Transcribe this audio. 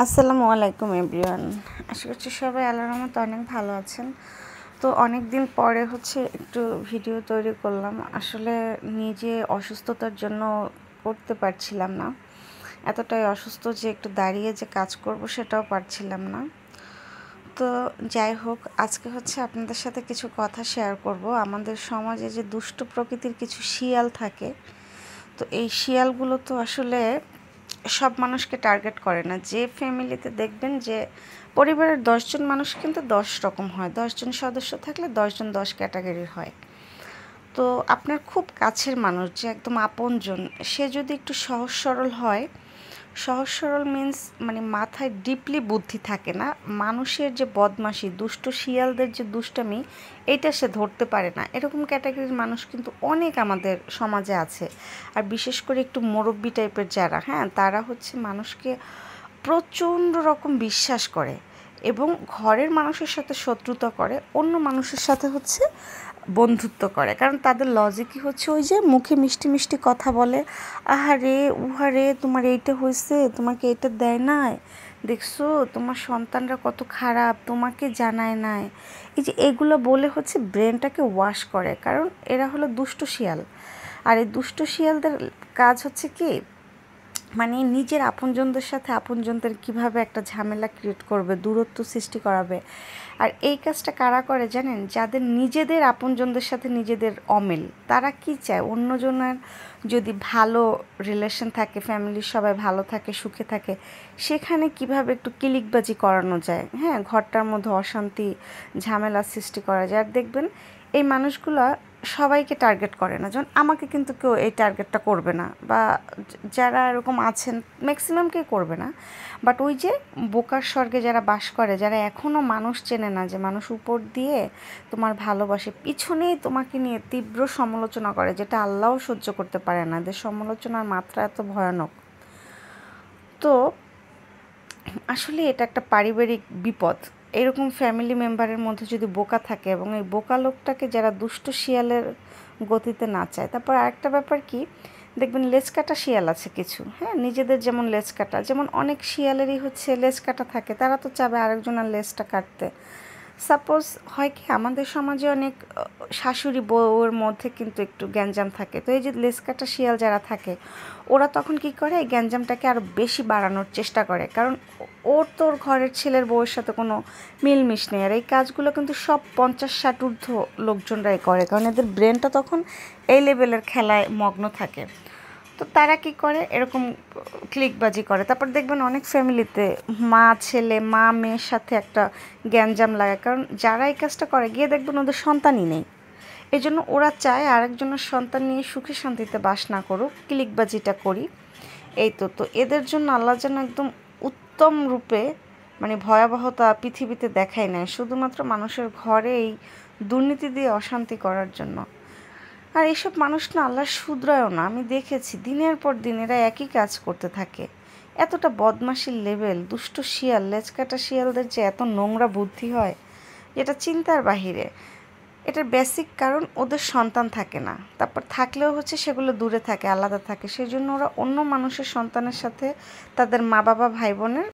আসসালামু আলাইকুম এভরিওয়ান। আশা করছি সবাই আল্লাহর রহমতে অনেক ভালো আছেন। তো অনেক দিন পরে একটু ভিডিও তৈরি করলাম। আসলে নিজে অসুস্থতার জন্য করতে পারছিলাম না, এতটাই অসুস্থ যে একটু দাঁড়িয়ে যে কাজ করব সেটাও পারছিলাম না। তো যাই হোক, আজকে আপনাদের সাথে কিছু কথা শেয়ার করব। আমাদের সমাজে যে দুষ্ট প্রকৃতির কিছু শিয়াল থাকে, তো এই শিয়ালগুলো তো আসলে সব মানুষকে টার্গেট করে না। যে ফ্যামিলিতে দেখবেন যে পরিবারের 10 জন মানুষ কিন্তু 10 রকম হয়, 10 জন সদস্য থাকলে 10 জন 10 ক্যাটাগরির হয়। তো আপনার খুব কাছের মানুষ যে একদম আপনজন, সে যদি একটু সহজ সরল হয়, সহজ সরল মিন্স মানে মাথায় ডিপলি বুদ্ধি থাকে না, মানুষের যে বদমাশি, দুষ্ট শিয়ালদের যে দুষ্টামি, এইটা সে ধরতে পারে না, এরকম ক্যাটাগরির মানুষ কিন্তু অনেক আমাদের সমাজে আছে। আর বিশেষ করে একটু মুরব্বি টাইপের যারা, তারা মানুষকে প্রচণ্ড রকম বিশ্বাস করে এবং ঘরের মানুষের সাথে শত্রুতা করে, অন্য মানুষের সাথে বন্ধুত্ব করে। কারণ তাদের লজিকই ওই যে মুখে মিষ্টি মিষ্টি কথা বলে, আহারে উহারে তোমার এইটা হয়েছে, তোমাকে এইটা দেয় নাই, দেখছো তোমার সন্তানরা কত খারাপ, তোমাকে জানায় নাই। এই যে এগুলো বলে ব্রেনটাকে ওয়াশ করে, কারণ এরা হলো দুষ্ট শিয়াল। আর এই দুষ্ট শিয়ালদের কাজ কি, মানে নিজের আপনজনদের সাথে আপনজনদের কীভাবে একটা ঝামেলা ক্রিয়েট করবে, দূরত্ব সৃষ্টি করাবে। আর এই কাজটা কারা করে জানেন? যাদের নিজেদের আপনজনদের সাথে নিজেদের অমিল, তারা কি চায় অন্যজনের যদি ভালো রিলেশন থাকে, ফ্যামিলির সবাই ভালো থাকে, সুখে থাকে, সেখানে কিভাবে একটু কিলিকবাজি করানো যায়, ঘরটার মধ্যে অশান্তি ঝামেলা সৃষ্টি করা যায়। আর দেখবেন এই মানুষগুলো সবাইকে টার্গেট করে না, যেমন আমাকে কিন্তু কেউ এই টার্গেটটা করবে না, বা যারা এরকম আছেন ম্যাক্সিমামকেই করবে না। বাট ওই যে বোকার স্বর্গে যারা বাস করে, যারা এখনও মানুষ চেনে না যে মানুষ উপর দিয়ে তোমার ভালোবাসে, পিছনেই তোমাকে নিয়ে তীব্র সমালোচনা করে, যেটা আল্লাহও সহ্য করতে পারে না, এদের সমালোচনার মাত্রা এত ভয়ানক। তো আসলে এটা একটা পারিবারিক বিপদ। এরকম ফ্যামিলি মেম্বারের মধ্যে যদি বোকা থাকে এবং এই বোকা লোকটাকে যারা দুষ্ট শিয়ালের গতিতে না চায়। তারপর আরেকটা ব্যাপার কি, দেখবেন লেজ কাটা শিয়াল আছে কিছু, নিজেদের যেমন লেজ কাটা, যেমন অনেক শিয়ালেরই লেজ কাটা থাকে, তারা তো চাবে আরেকজনের লেজটা কাটতে। সাপোজ হয় কি, আমাদের সমাজে অনেক শাশুড়ি বউয়ের মধ্যে কিন্তু একটু গ্যাঞ্জাম থাকে, তো এই যে লেজ কাটা শিয়াল যারা থাকে, ওরা তখন কি করে, এই গ্যাঞ্জামটাকে আরও বেশি বাড়ানোর চেষ্টা করে, কারণ ওর তোর ঘরের ছেলের বউয়ের সাথে কোনো মিলমিশ নেই। আর এই কাজগুলো কিন্তু সব 50-60 ঊর্ধ্ব লোকজনরাই করে, কারণ এদের ব্রেনটা তখন এই লেভেলের খেলায় মগ্ন থাকে। তো তারা কি করে, এরকম ক্লিকবাজি করে। তারপর দেখবেন অনেক ফ্যামিলিতে মা ছেলে, মা মেয়ের সাথে একটা গ্যাঞ্জাম লাগে, কারণ যারা এই কাজটা করে গিয়ে দেখবেন ওদের সন্তানই নেই। এই জন্য ওরা চায় আরেকজনের সন্তান নিয়ে সুখে শান্তিতে বাস না করুক, ক্লিকবাজিটা করি। এই তো এদের জন্য আল্লাহ যেন একদম উত্তম রূপে মানে ভয়াবহতা পৃথিবীতে দেখায় নেয়, শুধুমাত্র মানুষের ঘরে এই দুর্নীতি দিয়ে অশান্তি করার জন্য। আর এইসব মানুষ না আল্লাহ শুধরায়ও না, আমি দেখেছি দিনের পর দিন এরা একই কাজ করতে থাকে। এতটা বদমাশির লেভেল, দুষ্ট শিয়াল, লেজ কাটা শিয়ালদের যে এত নোংরা বুদ্ধি হয়, যেটা চিন্তার বাহিরে। এটার বেসিক কারণ ওদের সন্তান থাকে না, তারপর থাকলেও সেগুলো দূরে থাকে, আলাদা থাকে, সেই জন্য ওরা অন্য মানুষের সন্তানের সাথে তাদের মা বাবা ভাই বোনের